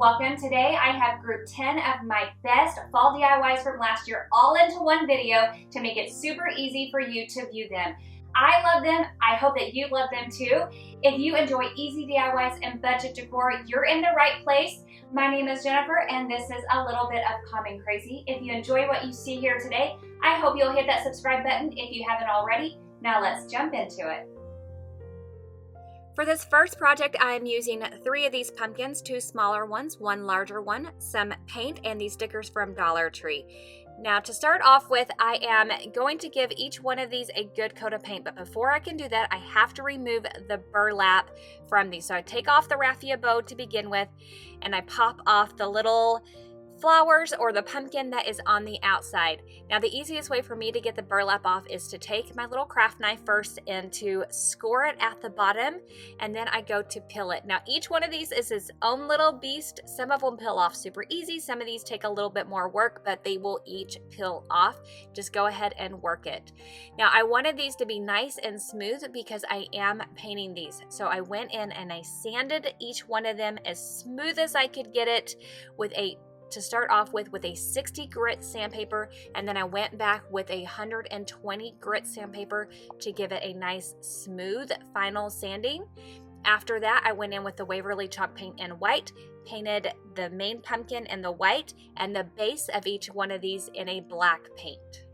Welcome. Today I have grouped 10 of my best fall DIYs from last year all into one video to make it super easy for you to view them. I love them. I hope that you love them too. If you enjoy easy DIYs and budget decor, you're in the right place. My name is Jennifer and this is a little bit of Common Crazy. If you enjoy what you see here today, I hope you'll hit that subscribe button if you haven't already. Now let's jump into it. For this first project, I am using 3 of these pumpkins, 2 smaller ones, 1 larger one, some paint, and these stickers from Dollar Tree. Now to start off with, I am going to give each one of these a good coat of paint, but before I can do that, I have to remove the burlap from these. So I take off the raffia bow to begin with, and I pop off the little flowers or the pumpkin that is on the outside. Now the easiest way for me to get the burlap off is to take my little craft knife first and to score it at the bottom, and then I go to peel it. Now each one of these is its own little beast. Some of them peel off super easy, some of these take a little bit more work, but they will each peel off. Just go ahead and work it. Now I wanted these to be nice and smooth because I am painting these. So I went in and I sanded each one of them as smooth as I could get it with to start off with a 60 grit sandpaper, and then I went back with a 120 grit sandpaper to give it a nice smooth final sanding. After that, I went in with the Waverly chalk paint in white, painted the main pumpkin in the white, and the base of each one of these in a black paint.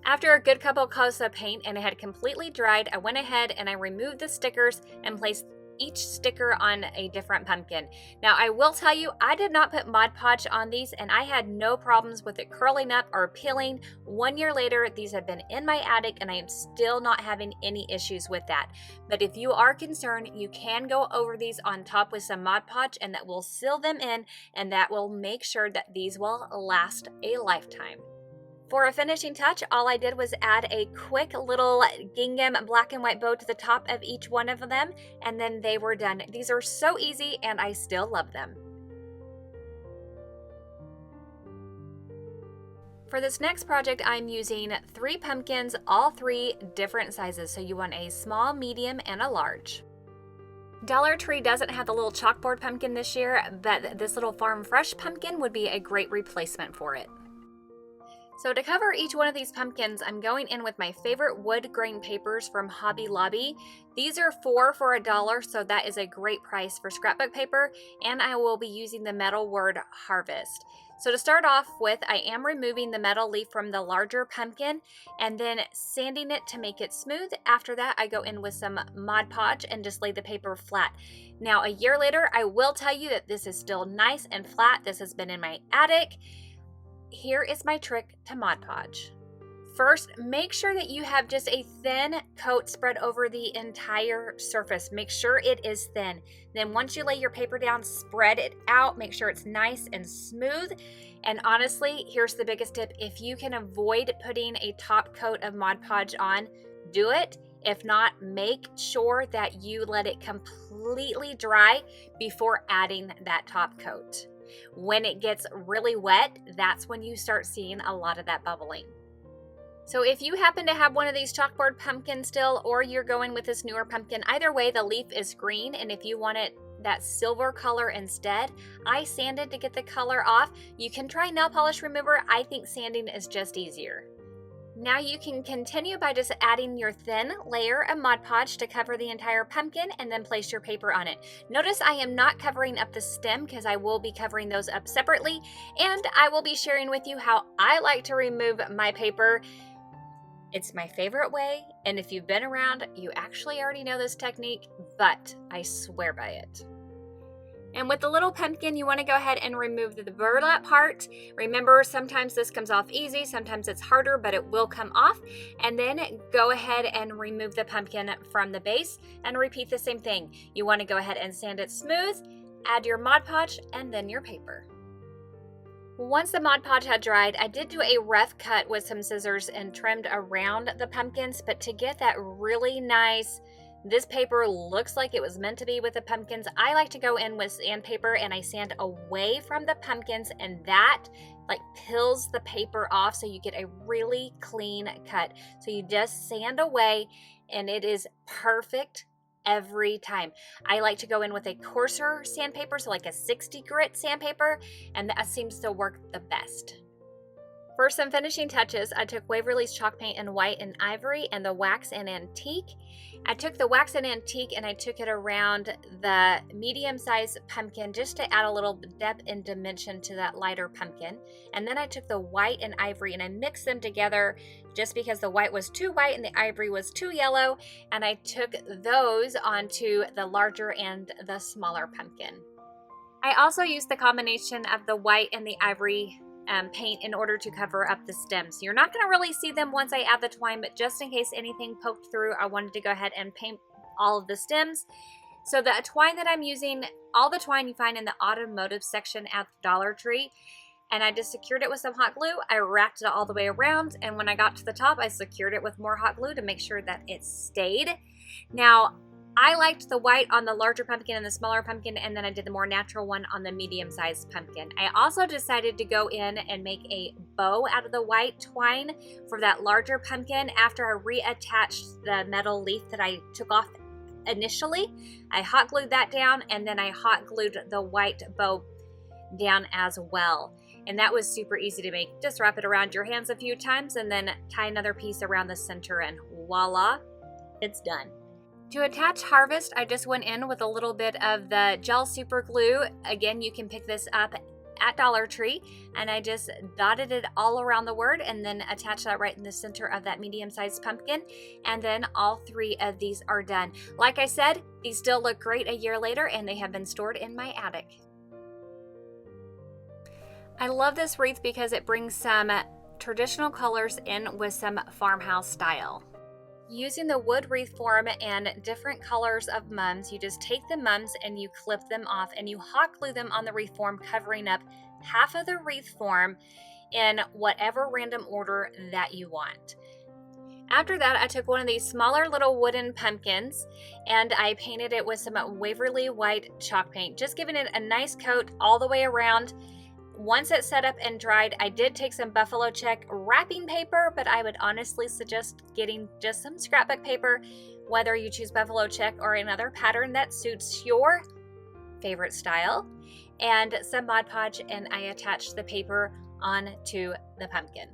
After a good couple coats of paint and it had completely dried, I went ahead and I removed the stickers and placed each sticker on a different pumpkin. Now I will tell you, I did not put Mod Podge on these and I had no problems with it curling up or peeling. 1 year later, these have been in my attic and I am still not having any issues with that. But if you are concerned, you can go over these on top with some Mod Podge and that will seal them in, and that will make sure that these will last a lifetime. For a finishing touch, all I did was add a quick little gingham black and white bow to the top of each one of them, and then they were done. These are so easy and I still love them. For this next project, I'm using 3 pumpkins, all 3 different sizes. So you want a small, medium, and a large. Dollar Tree doesn't have the little chalkboard pumpkin this year, but this little Farm Fresh pumpkin would be a great replacement for it. So to cover each one of these pumpkins, I'm going in with my favorite wood grain papers from Hobby Lobby. These are 4 for $1, so that is a great price for scrapbook paper, and I will be using the metal word Harvest. So to start off with, I am removing the metal leaf from the larger pumpkin and then sanding it to make it smooth. After that, I go in with some Mod Podge and just lay the paper flat. Now a year later, I will tell you that this is still nice and flat. This has been in my attic. Here is my trick to Mod Podge. First, make sure that you have just a thin coat spread over the entire surface. Make sure it is thin. Then once you lay your paper down, spread it out. Make sure it's nice and smooth. And honestly, here's the biggest tip. If you can avoid putting a top coat of Mod Podge on, do it. If not, make sure that you let it completely dry before adding that top coat. When it gets really wet, that's when you start seeing a lot of that bubbling. So if you happen to have one of these chalkboard pumpkins still, or you're going with this newer pumpkin, either way, the leaf is green, and if you want it that silver color instead, I sanded to get the color off. You can try nail polish remover. I think sanding is just easier. Now you can continue by just adding your thin layer of Mod Podge to cover the entire pumpkin and then place your paper on it. Notice I am not covering up the stem because I will be covering those up separately, and I will be sharing with you how I like to remove my paper. It's my favorite way, and if you've been around, you actually already know this technique, but I swear by it. And with the little pumpkin, you want to go ahead and remove the burlap part. Remember, sometimes this comes off easy, sometimes it's harder, but it will come off. And then go ahead and remove the pumpkin from the base and repeat the same thing. You want to go ahead and sand it smooth, add your Mod Podge, and then your paper. Once the Mod Podge had dried, I did do a rough cut with some scissors and trimmed around the pumpkins, but to get that really nice, this paper looks like it was meant to be with the pumpkins, I like to go in with sandpaper and I sand away from the pumpkins, and that like peels the paper off so you get a really clean cut. So you just sand away and it is perfect every time. I like to go in with a coarser sandpaper, so like a 60 grit sandpaper, and that seems to work the best. For some finishing touches, I took Waverly's chalk paint in white and ivory and the wax in antique. I took the wax in antique and I took it around the medium-sized pumpkin just to add a little depth and dimension to that lighter pumpkin. And then I took the white and ivory and I mixed them together just because the white was too white and the ivory was too yellow. And I took those onto the larger and the smaller pumpkin. I also used the combination of the white and the ivory paint in order to cover up the stems. You're not going to really see them once I add the twine, but just in case anything poked through, I wanted to go ahead and paint all of the stems. So the twine that I'm using, all the twine you find in the automotive section at Dollar Tree, and I just secured it with some hot glue. I wrapped it all the way around, and when I got to the top, I secured it with more hot glue to make sure that it stayed. Now, I liked the white on the larger pumpkin and the smaller pumpkin, and then I did the more natural one on the medium-sized pumpkin. I also decided to go in and make a bow out of the white twine for that larger pumpkin after I reattached the metal leaf that I took off initially. I hot glued that down, and then I hot glued the white bow down as well. And that was super easy to make. Just wrap it around your hands a few times and then tie another piece around the center, and voila, it's done. To attach Harvest, I just went in with a little bit of the gel super glue. Again, you can pick this up at Dollar Tree, and I just dotted it all around the word and then attached that right in the center of that medium-sized pumpkin, and then all three of these are done. Like I said, these still look great a year later, and they have been stored in my attic. I love this wreath because it brings some traditional colors in with some farmhouse style. Using the wood wreath form and different colors of mums, you just take the mums and you clip them off and you hot glue them on the wreath form, covering up half of the wreath form in whatever random order that you want. After that, I took one of these smaller little wooden pumpkins and I painted it with some Waverly white chalk paint, just giving it a nice coat all the way around. Once it's set up and dried, I did take some buffalo check wrapping paper, but I would honestly suggest getting just some scrapbook paper, whether you choose buffalo check or another pattern that suits your favorite style, and some Mod Podge, and I attached the paper onto the pumpkin.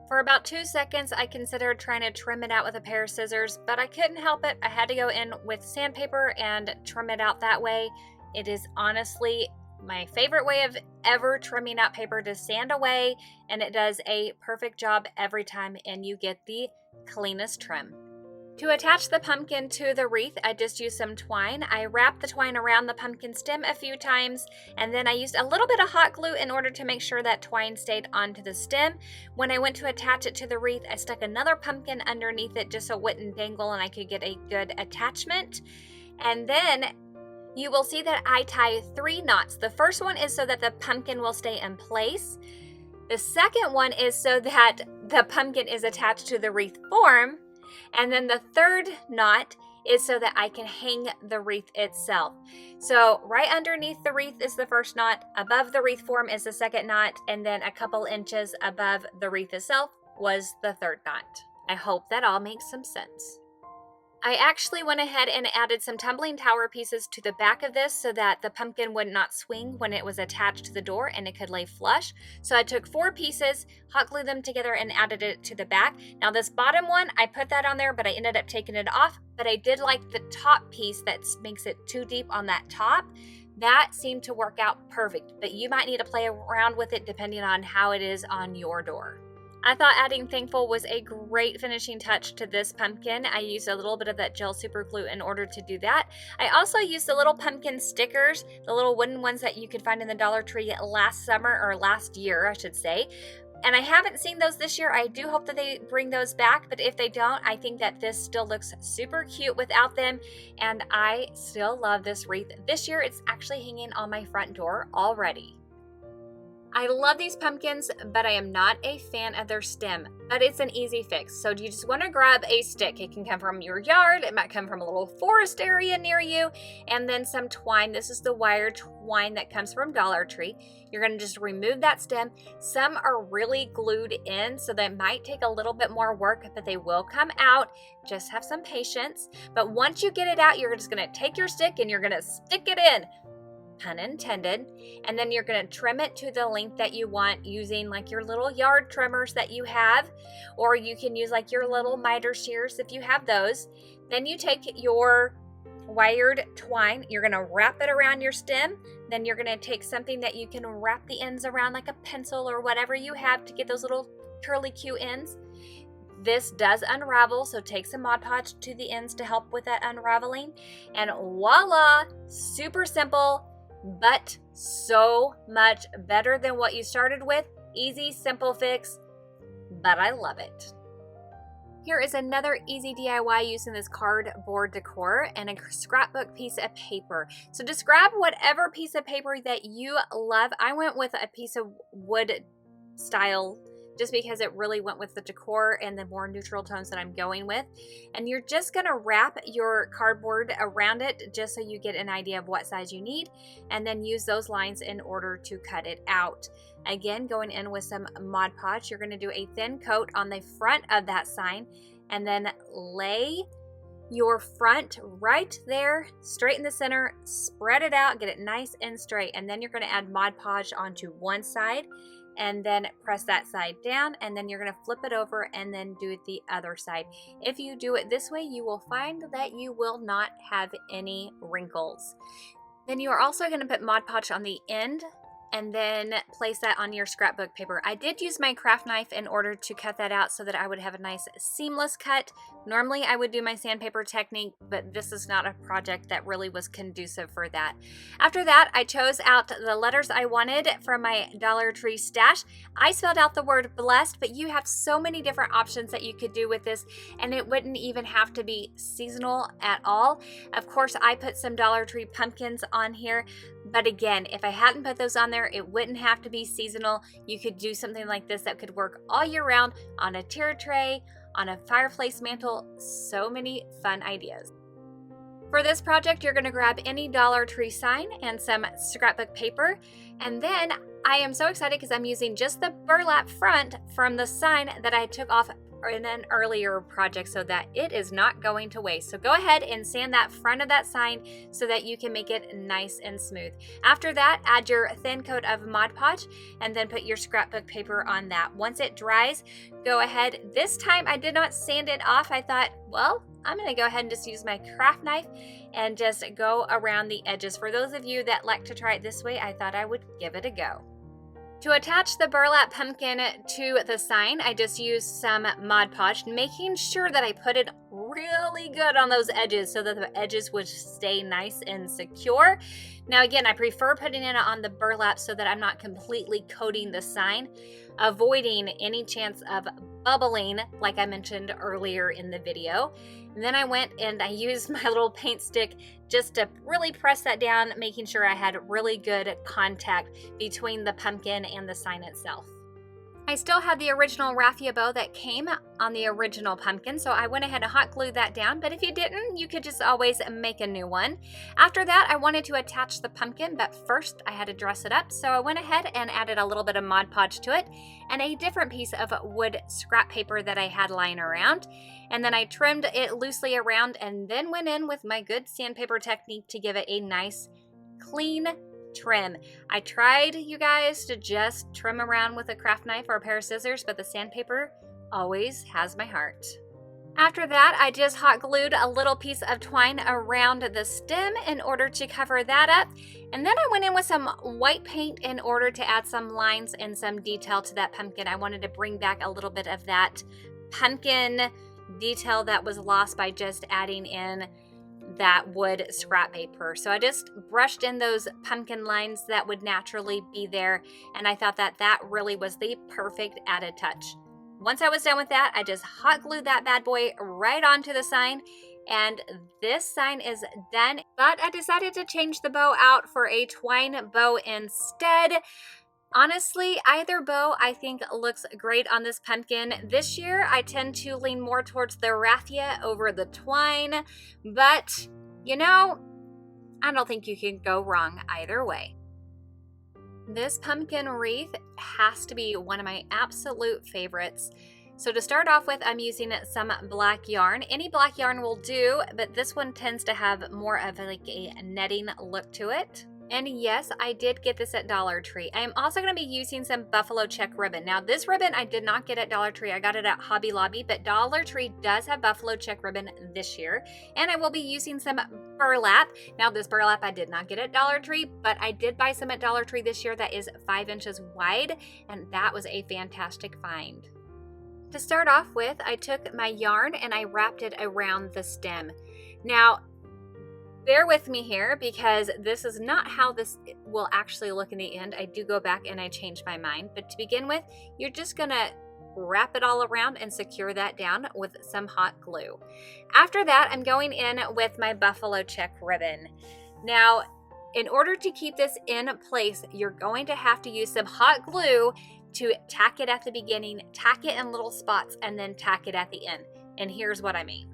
For about 2 seconds, I considered trying to trim it out with a pair of scissors, but I couldn't help it. I had to go in with sandpaper and trim it out that way. It is honestly my favorite way of ever trimming out paper to sand away, and it does a perfect job every time, and you get the cleanest trim. To attach the pumpkin to the wreath, I just used some twine. I wrapped the twine around the pumpkin stem a few times, and then I used a little bit of hot glue in order to make sure that twine stayed onto the stem. When I went to attach it to the wreath, I stuck another pumpkin underneath it just so it wouldn't dangle and I could get a good attachment. And then you will see that I tie 3 knots. The first one is so that the pumpkin will stay in place. The second one is so that the pumpkin is attached to the wreath form. And then the third knot is so that I can hang the wreath itself. So right underneath the wreath is the first knot, above the wreath form is the second knot, and then a couple inches above the wreath itself was the third knot. I hope that all makes some sense. I actually went ahead and added some tumbling tower pieces to the back of this so that the pumpkin would not swing when it was attached to the door and it could lay flush. So I took 4 pieces, hot glued them together, and added it to the back. Now this bottom one, I put that on there, but I ended up taking it off. But I did like the top piece that makes it too deep on that top. That seemed to work out perfect, but you might need to play around with it depending on how it is on your door. I thought adding Thankful was a great finishing touch to this pumpkin. I used a little bit of that gel super glue in order to do that. I also used the little pumpkin stickers, the little wooden ones that you could find in the Dollar Tree last summer, or last year, I should say. And I haven't seen those this year. I do hope that they bring those back, but if they don't, I think that this still looks super cute without them, and I still love this wreath. This year, it's actually hanging on my front door already. I love these pumpkins, but I am not a fan of their stem, but it's an easy fix. So you just want to grab a stick. It can come from your yard, it might come from a little forest area near you, and then some twine. This is the wire twine that comes from Dollar Tree. You're going to just remove that stem. Some are really glued in, so they might take a little bit more work, but they will come out. Just have some patience. But once you get it out, you're just going to take your stick and you're going to stick it in. Pun intended. And then you're going to trim it to the length that you want using like your little yard trimmers that you have, or you can use like your little miter shears if you have those. Then you take your wired twine, you're going to wrap it around your stem. Then you're going to take something that you can wrap the ends around, like a pencil or whatever you have to get those little curly Q ends. This does unravel, so take some Mod Podge to the ends to help with that unraveling. And voila, super simple, but so much better than what you started with. Easy, simple fix, but I love it. Here is another easy DIY using this cardboard decor and a scrapbook piece of paper. So just grab whatever piece of paper that you love. I went with a piece of wood style just because it really went with the decor and the more neutral tones that I'm going with. And you're just gonna wrap your cardboard around it just so you get an idea of what size you need, and then use those lines in order to cut it out. Again, going in with some Mod Podge, you're gonna do a thin coat on the front of that sign, and then lay your front right there, straight in the center, spread it out, get it nice and straight, and then you're gonna add Mod Podge onto one side, and then press that side down, and then you're going to flip it over and then do it the other side. If you do it this way, you will find that you will not have any wrinkles. Then you are also going to put Mod Podge on the end and then place that on your scrapbook paper. I did use my craft knife in order to cut that out so that I would have a nice seamless cut. Normally I would do my sandpaper technique, but this is not a project that really was conducive for that. After that, I chose out the letters I wanted from my Dollar Tree stash. I spelled out the word blessed, but you have so many different options that you could do with this, and it wouldn't even have to be seasonal at all. Of course, I put some Dollar Tree pumpkins on here, but again, if I hadn't put those on there, it wouldn't have to be seasonal. You could do something like this that could work all year round on a tier tray, on a fireplace mantle. So many fun ideas. For this project, you're going to grab any Dollar Tree sign and some scrapbook paper. And then I am so excited because I'm using just the burlap front from the sign that I took off in an earlier project so that it is not going to waste. So go ahead and sand that front of that sign so that you can make it nice and smooth. After that, add your thin coat of Mod Podge and then put your scrapbook paper on that. Once it dries, go ahead. This time I did not sand it off. I thought, well, I'm going to go ahead and just use my craft knife and just go around the edges. For those of you that like to try it this way, I thought I would give it a go. To attach the burlap pumpkin to the sign, I just used some Mod Podge, making sure that I put it really good on those edges so that the edges would stay nice and secure. Now again, I prefer putting it on the burlap so that I'm not completely coating the sign, avoiding any chance of bubbling like I mentioned earlier in the video. And then I went and I used my little paint stick just to really press that down, making sure I had really good contact between the pumpkin and the sign itself. I still had the original raffia bow that came on the original pumpkin, so I went ahead and hot glued that down, but if you didn't, you could just always make a new one. After that, I wanted to attach the pumpkin, but first I had to dress it up, so I went ahead and added a little bit of Mod Podge to it and a different piece of wood scrap paper that I had lying around. And then I trimmed it loosely around and then went in with my good sandpaper technique to give it a nice, clean trim. I tried, you guys, to just trim around with a craft knife or a pair of scissors, but the sandpaper always has my heart. After that, I just hot glued a little piece of twine around the stem in order to cover that up. And then I went in with some white paint in order to add some lines and some detail to that pumpkin. I wanted to bring back a little bit of that pumpkin detail that was lost by just adding in that wood scrap paper. So I just brushed in those pumpkin lines that would naturally be there, and I thought that that really was the perfect added touch. Once I was done with that, I just hot glued that bad boy right onto the sign, and this sign is done. But I decided to change the bow out for a twine bow instead. Honestly, either bow I think looks great on this pumpkin. This year, I tend to lean more towards the raffia over the twine, but you know, I don't think you can go wrong either way. This pumpkin wreath has to be one of my absolute favorites. So to start off with, I'm using some black yarn. Any black yarn will do, but this one tends to have more of like a netting look to it. And yes, I did get this at Dollar Tree. I am also going to be using some buffalo check ribbon. Now this ribbon I did not get at Dollar Tree. I got it at Hobby Lobby, but Dollar Tree does have buffalo check ribbon this year. And I will be using some burlap. Now this burlap I did not get at Dollar Tree, but I did buy some at Dollar Tree this year that is 5 inches wide, and that was a fantastic find. To start off with, I took my yarn and I wrapped it around the stem. Now, bear with me here because this is not how this will actually look in the end. I do go back and I change my mind. But to begin with, you're just going to wrap it all around and secure that down with some hot glue. After that, I'm going in with my buffalo check ribbon. Now, in order to keep this in place, you're going to have to use some hot glue to tack it at the beginning, tack it in little spots, and then tack it at the end. And here's what I mean.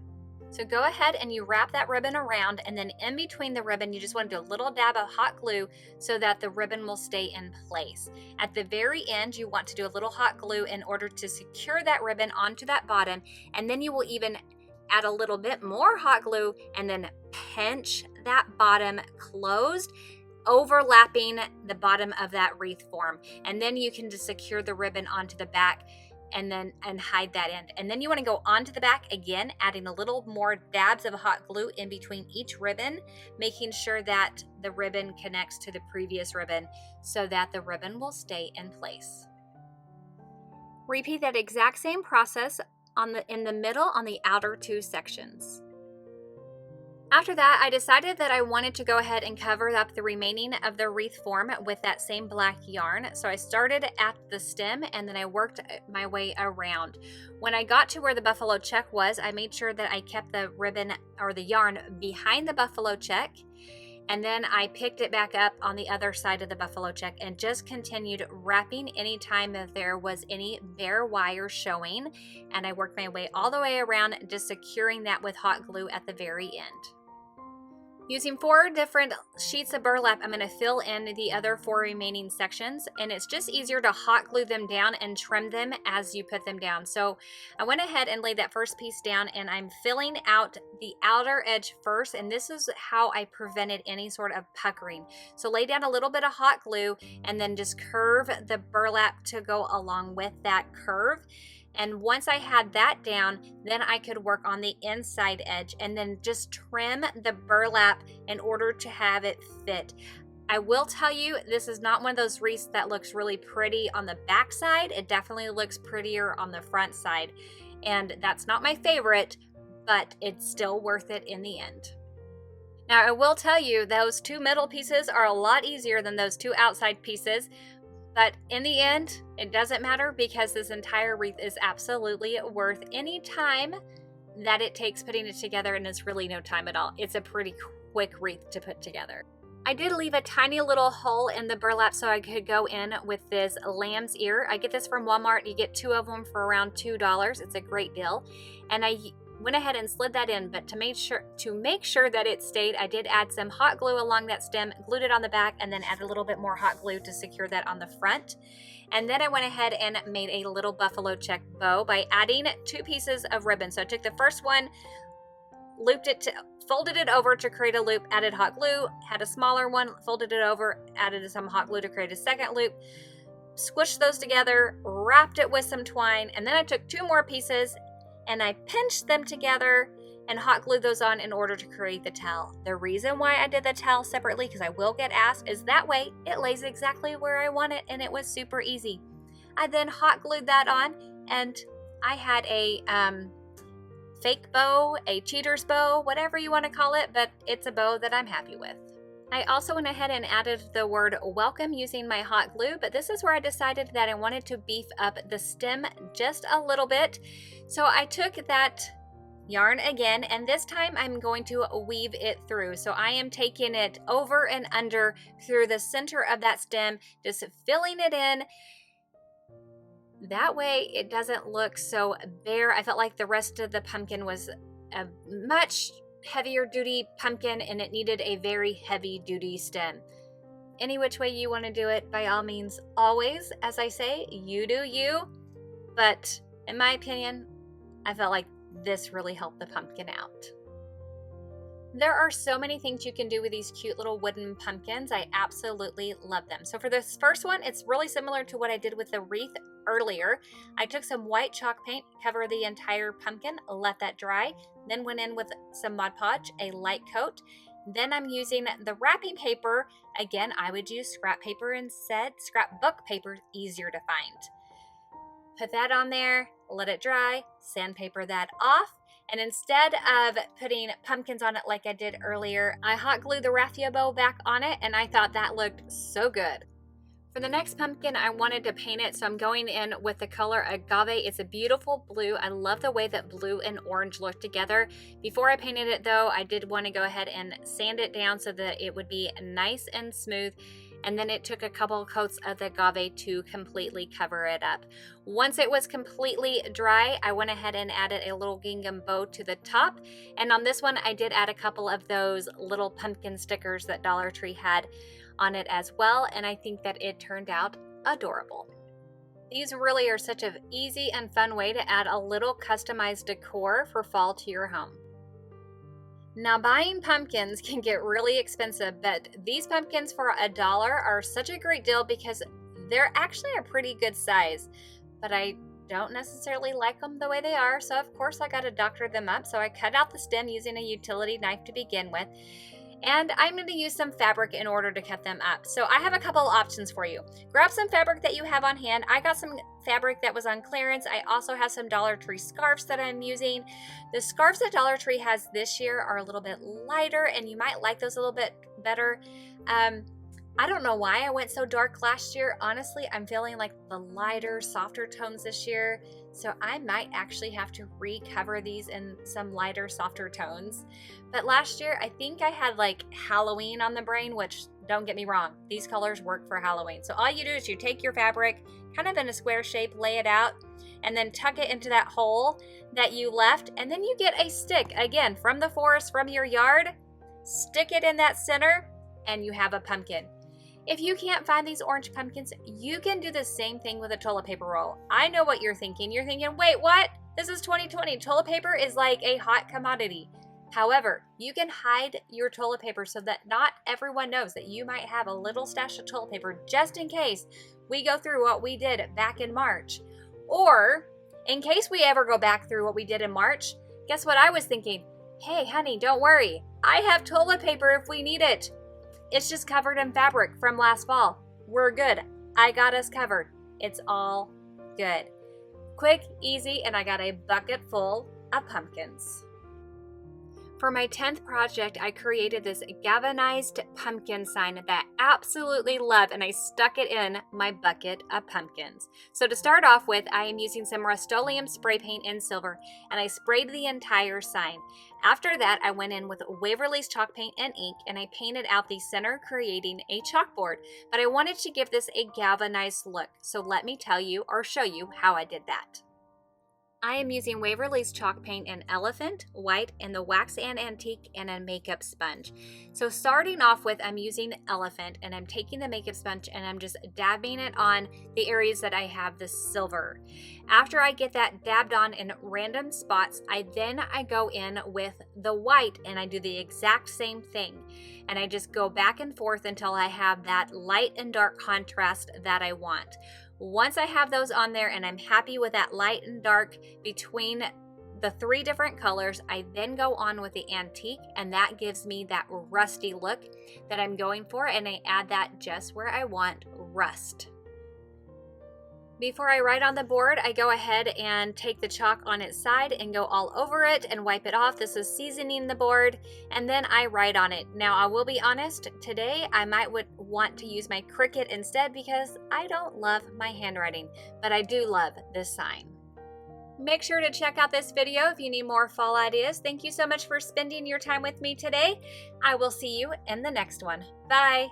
So go ahead and you wrap that ribbon around, and then in between the ribbon, you just want to do a little dab of hot glue so that the ribbon will stay in place. At the very end, you want to do a little hot glue in order to secure that ribbon onto that bottom, and then you will even add a little bit more hot glue and then pinch that bottom closed, overlapping the bottom of that wreath form. And then you can just secure the ribbon onto the back and hide that end. And then you want to go onto the back again, adding a little more dabs of hot glue in between each ribbon, making sure that the ribbon connects to the previous ribbon so that the ribbon will stay in place. Repeat that exact same process in the middle on the outer two sections. After that, I decided that I wanted to go ahead and cover up the remaining of the wreath form with that same black yarn. So I started at the stem and then I worked my way around. When I got to where the buffalo check was, I made sure that I kept the ribbon or the yarn behind the buffalo check. And then I picked it back up on the other side of the buffalo check and just continued wrapping anytime that there was any bare wire showing. And I worked my way all the way around, just securing that with hot glue at the very end. Using 4 different sheets of burlap, I'm going to fill in the other 4 remaining sections, and it's just easier to hot glue them down and trim them as you put them down. So I went ahead and laid that first piece down, and I'm filling out the outer edge first, and this is how I prevented any sort of puckering. So lay down a little bit of hot glue and then just curve the burlap to go along with that curve. And once I had that down, then I could work on the inside edge and then just trim the burlap in order to have it fit. I will tell you, this is not one of those wreaths that looks really pretty on the back side. It definitely looks prettier on the front side. And that's not my favorite, but it's still worth it in the end. Now, I will tell you, those 2 middle pieces are a lot easier than those 2 outside pieces. But in the end, it doesn't matter because this entire wreath is absolutely worth any time that it takes putting it together, and it's really no time at all. It's a pretty quick wreath to put together. I did leave a tiny little hole in the burlap so I could go in with this lamb's ear. I get this from Walmart. You get 2 of them for around $2. It's a great deal. And I went ahead and slid that in, but to make sure that it stayed, I did add some hot glue along that stem, glued it on the back, and then added a little bit more hot glue to secure that on the front. And then I went ahead and made a little buffalo check bow by adding 2 pieces of ribbon. So I took the first one, folded it over to create a loop, added hot glue, had a smaller one, folded it over, added some hot glue to create a second loop, squished those together, wrapped it with some twine, and then I took 2 more pieces and I pinched them together and hot glued those on in order to create the towel. The reason why I did the towel separately, because I will get asked, is that way it lays exactly where I want it, and it was super easy. I then hot glued that on, and I had a fake bow, a cheater's bow, whatever you want to call it, but it's a bow that I'm happy with. I also went ahead and added the word welcome using my hot glue, but this is where I decided that I wanted to beef up the stem just a little bit. So I took that yarn again, and this time I'm going to weave it through. So I am taking it over and under through the center of that stem, just filling it in. That way it doesn't look so bare. I felt like the rest of the pumpkin was a much heavier duty pumpkin and it needed a very heavy duty stem. Any which way you want to do it, by all means, always, as I say, you do you. But in my opinion, I felt like this really helped the pumpkin out. There are so many things you can do with these cute little wooden pumpkins. I absolutely love them. So for this first one, it's really similar to what I did with the wreath earlier. I took some white chalk paint, covered the entire pumpkin, let that dry, then went in with some Mod Podge, a light coat. Then I'm using the wrapping paper. Again, I would use scrap paper instead. Scrapbook paper, easier to find. Put that on there, let it dry, sandpaper that off. And instead of putting pumpkins on it like I did earlier, I hot glued the raffia bow back on it, and I thought that looked so good. For the next pumpkin, I wanted to paint it, so I'm going in with the color Agave. It's a beautiful blue. I love the way that blue and orange look together. Before I painted it though, I did want to go ahead and sand it down so that it would be nice and smooth. And then it took a couple coats of the agave to completely cover it up. Once it was completely dry, I went ahead and added a little gingham bow to the top. And on this one, I did add a couple of those little pumpkin stickers that Dollar Tree had on it as well. And I think that it turned out adorable. These really are such an easy and fun way to add a little customized decor for fall to your home. Now, buying pumpkins can get really expensive, but these pumpkins for $1 are such a great deal because they're actually a pretty good size, but I don't necessarily like them the way they are. So of course I got to doctor them up. So I cut out the stem using a utility knife to begin with. And I'm going to use some fabric in order to cut them up. So I have a couple options for you. Grab some fabric that you have on hand. I got some fabric that was on clearance. I also have some Dollar Tree scarves that I'm using. The scarves that Dollar Tree has this year are a little bit lighter, and you might like those a little bit better. I don't know why I went so dark last year. Honestly, I'm feeling like the lighter, softer tones this year. So I might actually have to recover these in some lighter, softer tones. But last year, I think I had like Halloween on the brain, which don't get me wrong, these colors work for Halloween. So all you do is you take your fabric kind of in a square shape, lay it out, and then tuck it into that hole that you left. And then you get a stick, again, from the forest, from your yard, stick it in that center, and you have a pumpkin. If you can't find these orange pumpkins, you can do the same thing with a toilet paper roll. I know what you're thinking. You're thinking, wait, what? This is 2020. Toilet paper is like a hot commodity. However, you can hide your toilet paper so that not everyone knows that you might have a little stash of toilet paper just in case we go through what we did back in March. Or in case we ever go back through what we did in March, guess what I was thinking? Hey, honey, don't worry. I have toilet paper if we need it. It's just covered in fabric from last fall. We're good. I got us covered. It's all good. Quick, easy, and I got a bucket full of pumpkins. For my 10th project, I created this galvanized pumpkin sign that I absolutely love, and I stuck it in my bucket of pumpkins. So to start off with, I am using some Rust-Oleum spray paint in silver, and I sprayed the entire sign. After that, I went in with Waverly's chalk paint and ink, and I painted out the center, creating a chalkboard. But I wanted to give this a galvanized look, so let me tell you or show you how I did that. I am using Waverly's chalk paint in Elephant, White, and the Wax and Antique, and a makeup sponge. So starting off with, I'm using Elephant, and I'm taking the makeup sponge and I'm just dabbing it on the areas that I have the silver. After I get that dabbed on in random spots, I go in with the white and I do the exact same thing. And I just go back and forth until I have that light and dark contrast that I want. Once I have those on there and I'm happy with that light and dark between the 3 different colors, I then go on with the antique, and that gives me that rusty look that I'm going for, and I add that just where I want rust. Before I write on the board, I go ahead and take the chalk on its side and go all over it and wipe it off. This is seasoning the board, and then I write on it. Now, I will be honest, today I would want to use my Cricut instead because I don't love my handwriting, but I do love this sign. Make sure to check out this video if you need more fall ideas. Thank you so much for spending your time with me today. I will see you in the next one. Bye.